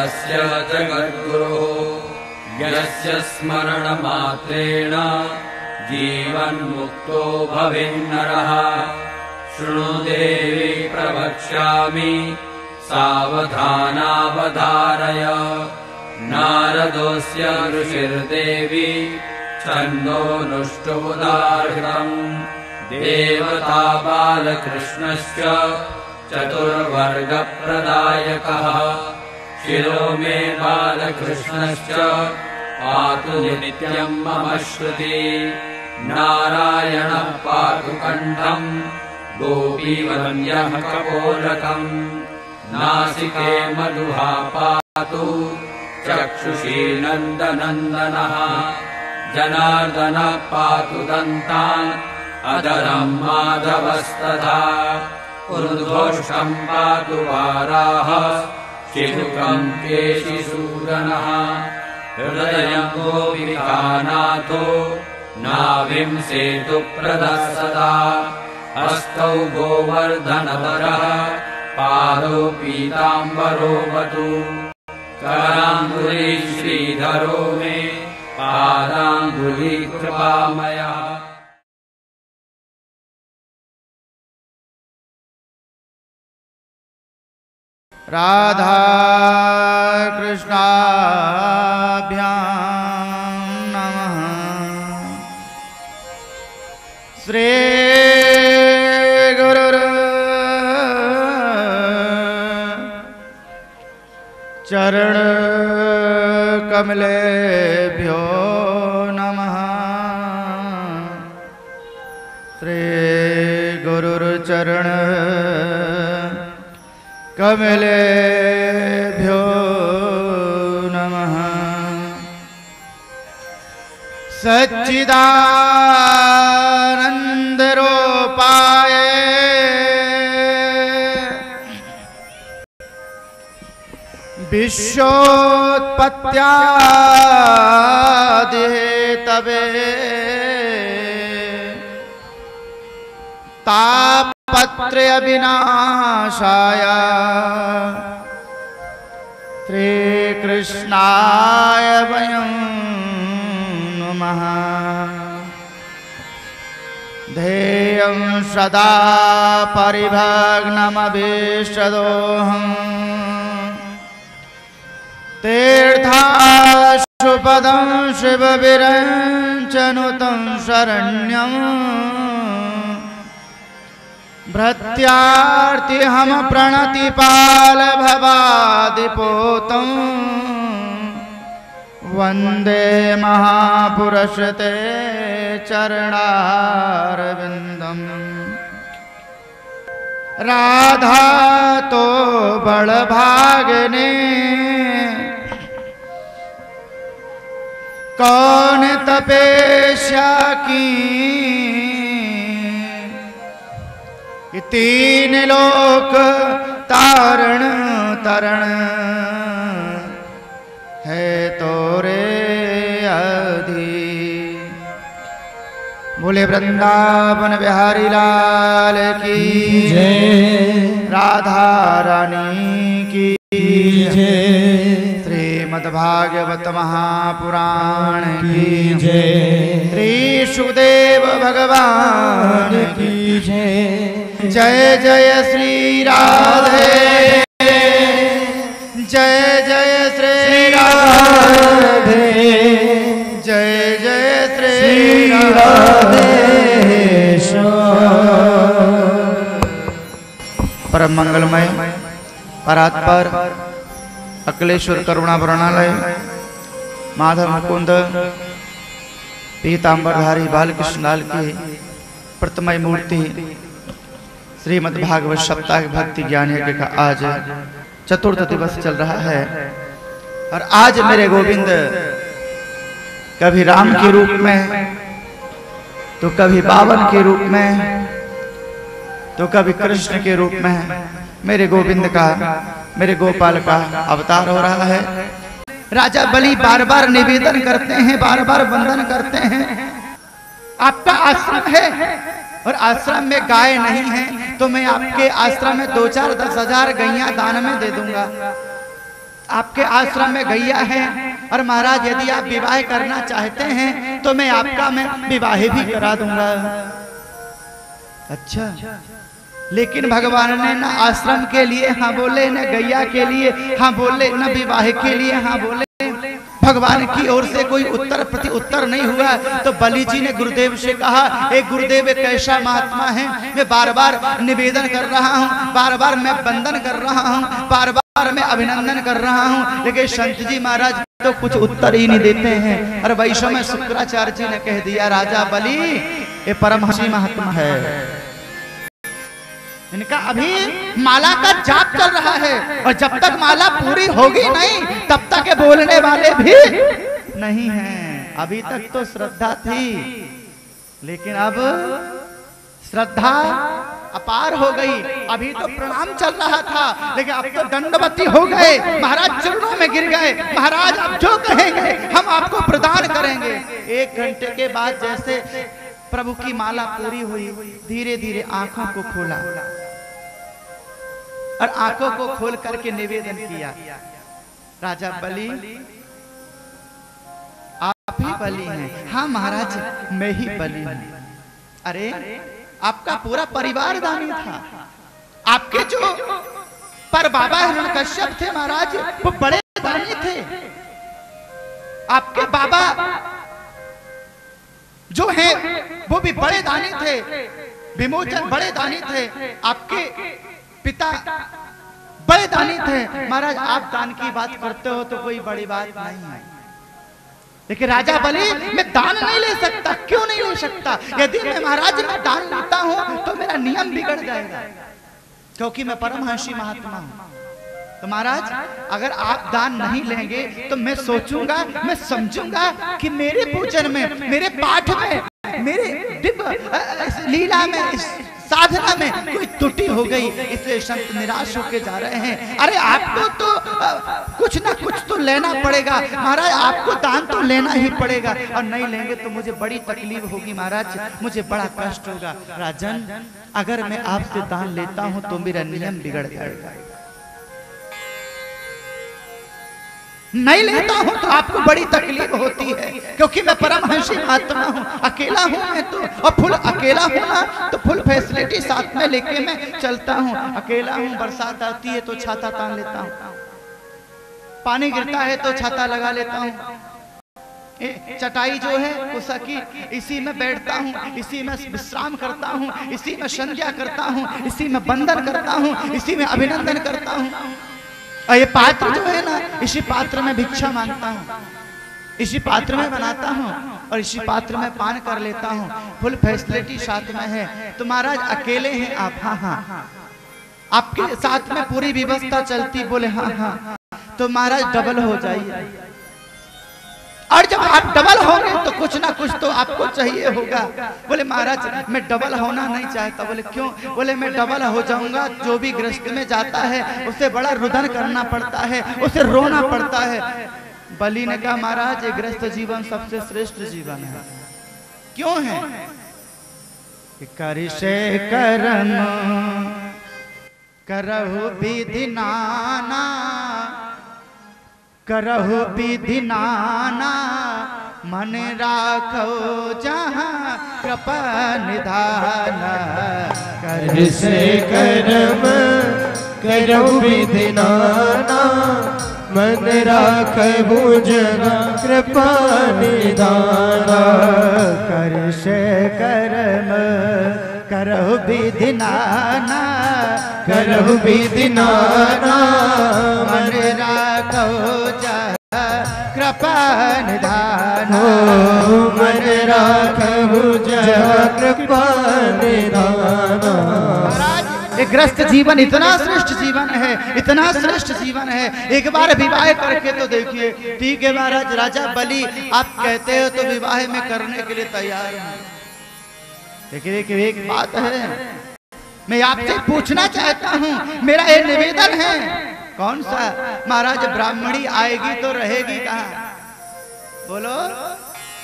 सर्वस्य जगद्गुरुः यस्य स्मरणमात्रेण जीवन्मुक्तो भवेन्नरः। शृणु देवी प्रवक्ष्यामि सावधानावधारय। नारदोऽस्य ऋषिर्देवी छन्दोनुष्टुबुधाहृतम्। देवता बालकृष्णश्च चतुर्वर्गप्रदायकः। शिरो मे बालकृष्णश्च पातु नित्यम् मम श्रुति। नारायणः पातु कण्ठम् गोपीवन्द्यः कपोलकम्। नासिके मधुहा पातु चक्षुषी नन्दनन्दनः। जनार्दनः पातु दन्तान् अधरम् माधवस्तथा। ऊर्ध्वोष्ठम् पातु वाराहः शिशुकम् केशिसूदनः। हृदयम् गोपिकानाथो नाभिम् सेतुप्रदः सदा। हस्तौ गोवर्धनवरः पादौ पीताम्बरोऽवतु। कराङ्गुली श्रीधरो मे पादाङ्गुली कृपामयः। राधा कृष्णाभ्यां नमः। श्री गुरुर् चरण कमलेभ्यो नमः। श्री गुरुर्चरण कमलेभ्यो नमः। सच्चिदानन्दरूपाय विश्वोत्पत्त्यादिहेतवे तापत्रय विनाशाय श्रीकृष्णाय वयं नमः। ध्येयं सदा परिभग्नमभीष्टदोहम्। तीर्थाशुपदं शिवविरञ्चनुतं शरण्यम्। भृत्यार्तिहम प्रणतिपाल भवादिपोतम्। वन्दे महापुरुष ते चरणारविन्दम्। राधा तो बड़भागने कौन तपस्या की। तीन लोक तारण तरण है तोरे अधि। बोले वृंदावन बिहारी लाल की जय। राधा रानी की जय। श्रीमद्भागवत महापुराण की जय। श्री सुखदेव भगवान की जय। जय जय श्री राधे। जय जय श्री राधे। जय जय श्री राधे। परम मंगलमय परात्पर अकलेश्वर करुणा वरणालय माधव मुकुंद पीताम्बरधारी बालकृष्ण लाल की प्रतिमय मूर्ति श्रीमद् भागवत सप्ताह भक्ति ज्ञान यज्ञ का आज चतुर्थ दिवस चल रहा है। और आज मेरे गोविंद कभी राम के रूप में तो कभी बावन के रूप में तो कभी कृष्ण के रूप में मेरे गोविंद का मेरे गोपाल का अवतार हो रहा है। राजा बलि बार बार निवेदन करते हैं, बार बार वंदन करते हैं। आपका आश्रम है और आश्रम में गाय नहीं है तो मैं आपके आश्रम में 2-4 10 हजार गैया दान में दे दूंगा। आपके आश्रम में गैया है, और महाराज यदि आप विवाह करना चाहते हैं तो मैं आपका विवाह भी करा दूंगा। अच्छा, लेकिन भगवान ने न आश्रम के लिए हाँ बोले, न गैया के लिए हाँ बोले, न विवाह के लिए हाँ बोले। भगवान की ओर से कोई उत्तर प्रति उत्तर नहीं हुआ। तो बलि जी ने गुरुदेव से कहा, एक गुरुदेव एक ऐसा महात्मा है, मैं बार बार निवेदन कर रहा हूँ, बार बार मैं वंदन कर रहा हूँ, बार बार मैं अभिनंदन कर रहा हूँ, लेकिन संत जी महाराज तो कुछ उत्तर ही नहीं देते हैं। और वैश्व में शुक्राचार्य जी ने कह दिया, राजा बलि ये परमहंसी महात्मा है, इनका अभी माला का जाप चल रहा है, और जब तक माला पूरी होगी नहीं तब तक बोलने वाले भी नहीं हैं। अभी तक तो श्रद्धा थी, लेकिन अब श्रद्धा अपार हो गई। अभी तो प्रणाम चल रहा था, लेकिन अब तो दंडवती हो गए, महाराज चरणों में गिर गए। महाराज आप जो कहेंगे हम आपको प्रदान करेंगे। 1 घंटे के बाद जैसे प्रभु की माला पूरी हुई, धीरे धीरे आंखों को खोला और आंखों को खोल करके निवेदन किया, राजा बलि आप ही बलि हैं। हाँ महाराज मैं ही बलि हूं। अरे आपका पूरा परिवार दानी था। आपके जो पर बाबा हिरण्यकश्यप थे महाराज, वो बड़े दानी थे। आपके बाबा जो हैं वो भी बड़े दानी थे, विमोचन बड़े दानी थे, आपके पिता बड़े दानी थे। महाराज आप दान की बात करते हो तो कोई बड़ी बात नहीं है, लेकिन राजा बलि मैं दान नहीं ले सकता। क्यों नहीं ले सकता? यदि मैं महाराज मैं दान लेता हूं तो मेरा नियम बिगड़ जाएगा, क्योंकि मैं परमहंसी महात्मा हूं। तो महाराज अगर आप दान नहीं लेंगे तो मैं सोचूंगा, मैं समझूंगा कि मेरे पूजन में, मेरे पाठ में, मेरे दिव्य लीला में, इस साधना में कोई त्रुटि हो गई, इसलिए संत निराश होके जा रहे हैं। अरे आपको तो कुछ ना कुछ तो लेना पड़ेगा महाराज, आपको दान तो लेना ही पड़ेगा, और नहीं लेंगे तो मुझे बड़ी तकलीफ होगी महाराज, मुझे बड़ा कष्ट होगा। राजन अगर मैं आपसे दान लेता हूं तो मेरा नियम बिगड़ जाएगा, नहीं लेता हूं तो आपको बड़ी तकलीफ होती है, क्योंकि मैं परमहंसी महात्मा हूं, अकेला हूं मैं तो, और फुल अकेला हूं ना तो फुल फैसिलिटी साथ में लेके मैं चलता हूं। अकेला हूं, बरसात आती है तो छाता तान लेता हूं, पानी गिरता है तो छाता लगा लेता हूं, चटाई जो है कुसा की इसी में बैठता हूँ, इसी में विश्राम करता हूँ, इसी में संध्या करता हूँ, इसी में वंदन करता हूँ, इसी में अभिनंदन करता हूँ। और ये पात्र जो है ना, इसी पात्र में भिक्षा मांगता हूँ, इसी पात्र में बनाता हूँ और इसी पात्र में पान कर लेता हूँ। फुल फैसिलिटी साथ में है। तो महाराज अकेले हैं आप? हाँ हाँ। आपके साथ में पूरी व्यवस्था चलती? बोले हाँ हाँ। तो महाराज डबल हो जाइए, और जब आप डबल होंगे तो कुछ ना कुछ तो आपको चाहिए होगा। बोले महाराज मैं डबल होना नहीं चाहता। बोले क्यों? बोले मैं डबल हो जाऊंगा, जो भी गृहस्थ में जाता है उसे बड़ा रुदन करना पड़ता है, उसे रोना पड़ता है। बलि ने कहा महाराज ये गृहस्थ जीवन सबसे श्रेष्ठ जीवन है। क्यों है? करिसे कर्म करहु विधि नाना, करहु विधि नाना, मन राखो जहाँ कृपा निधान। करिसे कर्म करहु विधि नाना, मन राखहु जहाँ कृपा निधान। करिसे कर्म करहु विधि नाना, करहु विधि नाना, मन राखो कृपा निधान। मन राखहु जहाँ कृपा निधान। ये ग्रस्त जीवन इतना श्रेष्ठ जीवन है, इतना श्रेष्ठ जीवन है। एक बार विवाह करके तो देखिए। ठीक है महाराज, राजा बलि आप कहते हो तो विवाह में करने के लिए तैयार हैं, लेकिन एक बात है मैं आपसे पूछना चाहता हूँ, मेरा ये निवेदन है। कौन सा? महाराज ब्राह्मणी आएगी तो रहेगी कहाँ? बोलो।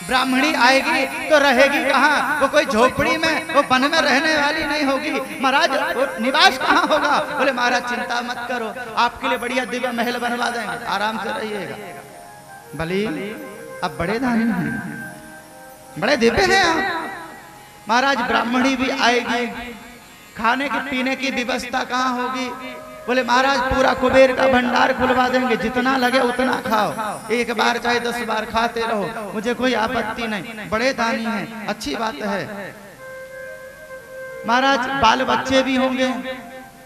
ब्राह्मणी आएगी तो रहेगी कहाँ? वो कोई झोपड़ी में, वो वन में रहने वाली नहीं होगी। महाराज वो निवास कहाँ होगा? बोले महाराज चिंता मत करो, आपके लिए बढ़िया दिव्य महल बनवा देंगे, आराम से रहिएगा। बलि अब बड़े दानी हैं, बड़े दिव्य हैं आप। महाराज ब्राह्मणी भी आएगी, खाने की पीने की व्यवस्था कहाँ होगी? बोले महाराज पूरा कुबेर का भंडार खुलवा देंगे, जितना लगे उतना खाओ, एक बार चाहे 10 बार खाते रहो, मुझे कोई आपत्ति नहीं। बड़े दानी हैं, अच्छी बात है। महाराज बाल बच्चे भी होंगे?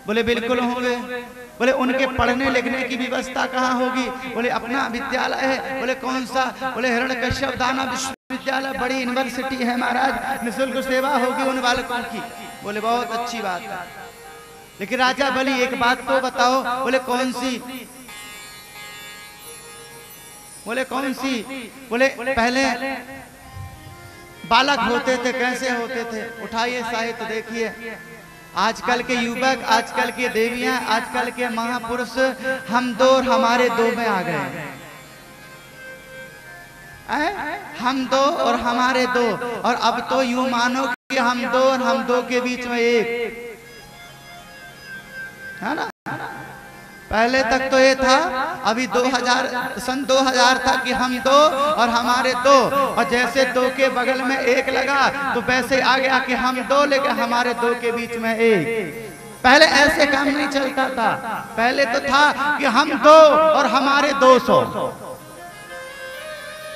बोले बिल्कुल होंगे। बोले उनके पढ़ने लिखने की व्यवस्था कहाँ होगी? बोले अपना विद्यालय है। बोले कौन सा? बोले हिरण्यकश्यप दानव विश्वविद्यालय, बड़ी यूनिवर्सिटी है महाराज, निःशुल्क सेवा होगी उन बालकों की। बोले बहुत अच्छी बात है, लेकिन राजा बलि एक बात तो बताओ। बोले कौन सी? बोले कौन सी? बोले पहले बालक होते थे, कैसे होते थे? उठाइए साहित्य देखिए, आजकल के युवक, आजकल के देवियां, आजकल के महापुरुष हम दो और हमारे दो में आ गए। हम दो और हमारे दो, और अब तो यूं मानो कि हम दो और हम दो के बीच में एक, है ना? पहले तक तो ये था, अभी 2000 था कि हम दो और हमारे दो, और जैसे दो के बगल में एक लगा तो वैसे आ गया कि हम दो लेकिन हमारे दो के बीच में एक। पहले ऐसे काम नहीं चलता था, पहले तो था कि हम दो और हमारे 200,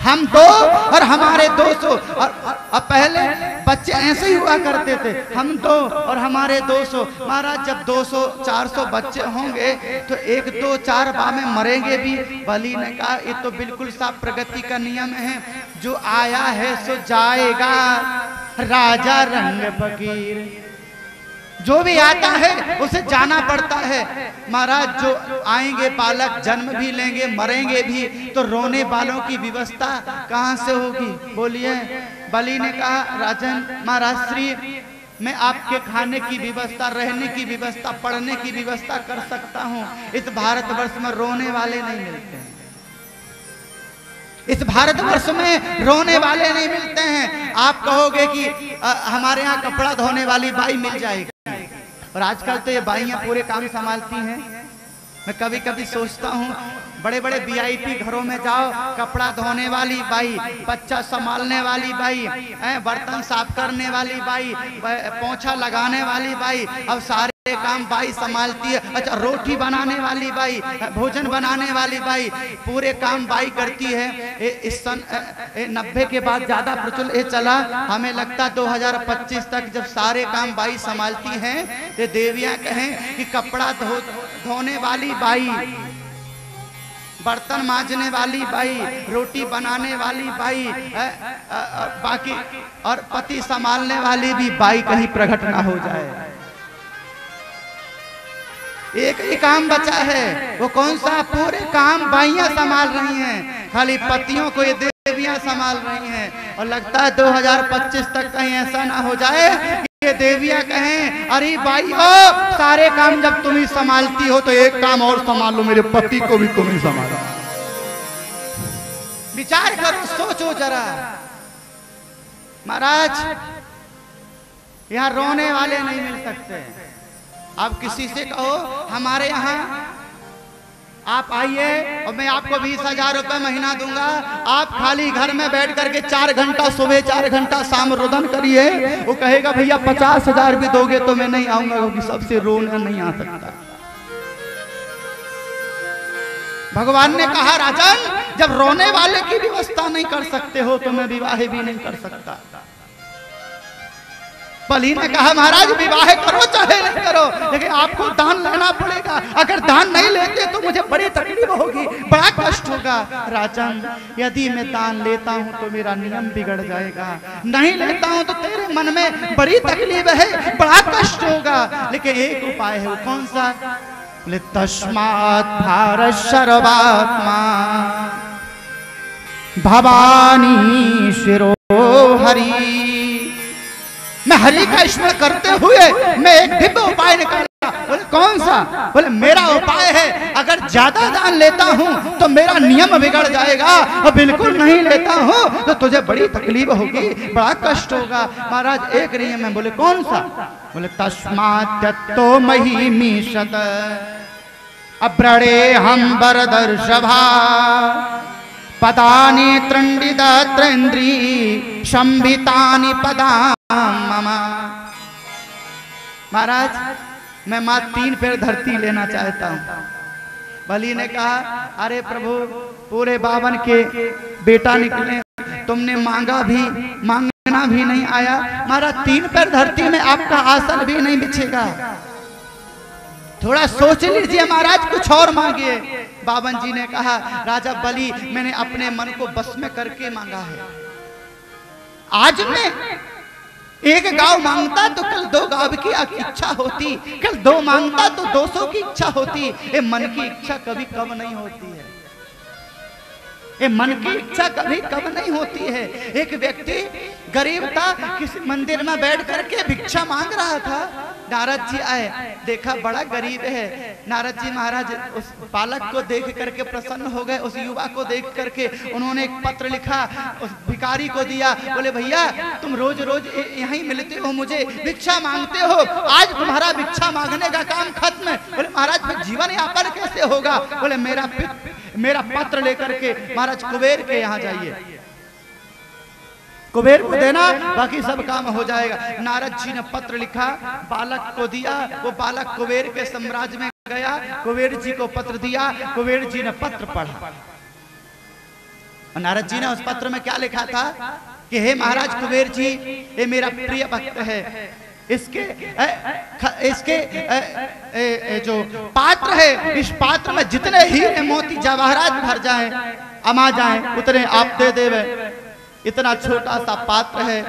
हम दो और हमारे 200। और अब पहले बच्चे ऐसे ही हुआ करते थे, हम दो और हमारे 200। महाराज जब 200-400 बच्चे होंगे तो 1-2-4 बा में मरेंगे भी। बलि ने कहा ये तो बिल्कुल साफ प्रगति का नियम है, जो आया है सो जाएगा, राजा रंग फकीर, जो भी आता है उसे जाना पड़ता है। महाराज जो आएंगे बालक जन्म भी लेंगे, मरेंगे भी, तो रोने वालों की व्यवस्था कहाँ से होगी? बोलिए। बलि ने कहा राजन, महाराज श्री, मैं आपके खाने की व्यवस्था, रहने की व्यवस्था, पढ़ने की व्यवस्था कर सकता हूँ। इस भारतवर्ष में रोने वाले नहीं मिलते हैं, इस भारतवर्ष में रोने वाले नहीं मिलते हैं। आप कहोगे कि हमारे यहाँ कपड़ा धोने वाली बाई मिल जाएगी, और आजकल तो ये बाइयां पूरे काम संभालती हैं। मैं कभी कभी सोचता हूँ, बड़े बड़े VIP घरों में जाओ, कपड़ा धोने वाली बाई, बच्चा संभालने वाली बाई, बर्तन साफ करने वाली बाई, पोंछा लगाने वाली बाई, अब सारे काम बाई संभालती है। अच्छा, रोटी बनाने वाली बाई, भोजन बनाने वाली बाई, पूरे काम बाई करती है। इस सन 90 के बाद ज्यादा प्रचलित चला, हमें लगता 2025 तक जब सारे काम बाई संभालती हैं, ये देवियां कहें कि कपड़ा धोने वाली बाई, बर्तन मांजने वाली बाई, रोटी बनाने वाली बाई, बाकी और पति संभालने वाली भी बाई कहीं प्रकट ना हो जाए। एक ही काम बचा है, वो कौन सा? पूरे काम बाइयां संभाल रही हैं, खाली पतियों को ये देवियां संभाल रही हैं। और लगता है 2025 तक कहीं ऐसा ना हो जाए कि ये देवियां कहें अरे बाई ओ, सारे काम जब तुम ही संभालती हो तो एक काम और संभालो, मेरे पति को भी तुम ही संभालो। विचार करो, सोचो जरा। महाराज यहाँ रोने वाले नहीं मिल सकते। आप किसी से कहो हमारे यहाँ आप आइए और मैं आपको 20,000 रुपए महीना दूंगा, आप खाली घर में बैठ करके 4 घंटा सुबह 4 घंटा शाम रुदन करिए, वो कहेगा भैया 50,000 भी दोगे तो मैं नहीं आऊंगा, क्योंकि सबसे रोना नहीं आ सकता। भगवान ने कहा राजन, जब रोने वाले की व्यवस्था नहीं कर सकते हो तो मैं विवाह भी नहीं कर सकता। बलि ने कहा महाराज विवाह करो चाहे नहीं करो, लेकिन आपको दान लेना पड़ेगा। अगर दान नहीं लेते तो मुझे बड़ी तकलीफ होगी, बड़ा कष्ट होगा। राजन, यदि मैं दान लेता हूँ तो मेरा नियम बिगड़ जाएगा, नहीं लेता हूँ तो तेरे मन में बड़ी तकलीफ है, बड़ा कष्ट होगा। लेकिन एक उपाय है, वो कौन सा? बोले तस्मात् भारत सर्वात्मा भवानी शिरो हरि। मैं हरि का स्मरण करते हुए मैं एक दिव्य उपाय निकाला। बोले कौन सा? बोले मेरा उपाय है, अगर ज्यादा दान लेता हूँ तो मेरा नियम बिगड़ जाएगा, और बिल्कुल नहीं लेता हूँ तो तुझे बड़ी तकलीफ होगी, बड़ा कष्ट होगा। महाराज एक नियम है। बोले कौन सा? बोले तस्मात् महिमीशत अब्रणे हम बरदर्शभा पदानि त्रंडिदात्रेन्द्री संभितानि पदाम मम। महाराज मैं माँ 3 पैर धरती लेना चाहता हूँ। बलि ने कहा अरे प्रभु पूरे 52 के बेटा निकले, तुमने मांगा भी, मांगना भी नहीं आया। महाराज 3 पैर धरती में आपका आसन भी नहीं बिछेगा, थोड़ा सोच लीजिए महाराज, कुछ और मांगिए। 52 जी ने कहा राजा बलि मैंने अपने मन को बस में करके मांगा है। आज मैं 1 गांव मांगता तो कल 2 गांव की इच्छा होती, कल 2 मांगता तो 200 की इच्छा होती। ये मन की इच्छा कभी कम नहीं होती है, ये मन की इच्छा कभी कम नहीं होती है। एक व्यक्ति गरीब था, किसी मंदिर में बैठ करके भिक्षा मांग रहा था। नारद जी आए, देखा बड़ा गरीब है। नारद जी महाराज उस बालक को देख करके प्रसन्न हो गए, उस युवा को देख करके उन्होंने एक पत्र लिखा, उस भिखारी को दिया। बोले भैया तुम रोज रोज यहीं मिलते हो, मुझे भिक्षा मांगते हो, आज तुम्हारा भिक्षा मांगने का काम खत्म है। बोले महाराज फिर जीवन यापन कैसे होगा? बोले मेरा पत्र लेकर के महाराज कुबेर के यहाँ जाइए, कुबेर को देना, बाकी सब काम हो जाएगा। नारद जी ने पत्र लिखा, बालक को दिया, वो बालक कुबेर के साम्राज्य में गया, कुबेर जी को पत्र दिया, कुबेर जी ने पत्र पढ़ा। नारद जी ने उस पत्र में क्या लिखा था कि हे महाराज कुबेर जी, ये मेरा प्रिय भक्त है, इसके जो पात्र है, इस पात्र में जितने हीरे मोती जवाहरात भर जाए, अमा जाए, उतने आप दे देवे। इतना छोटा सा पात्र है,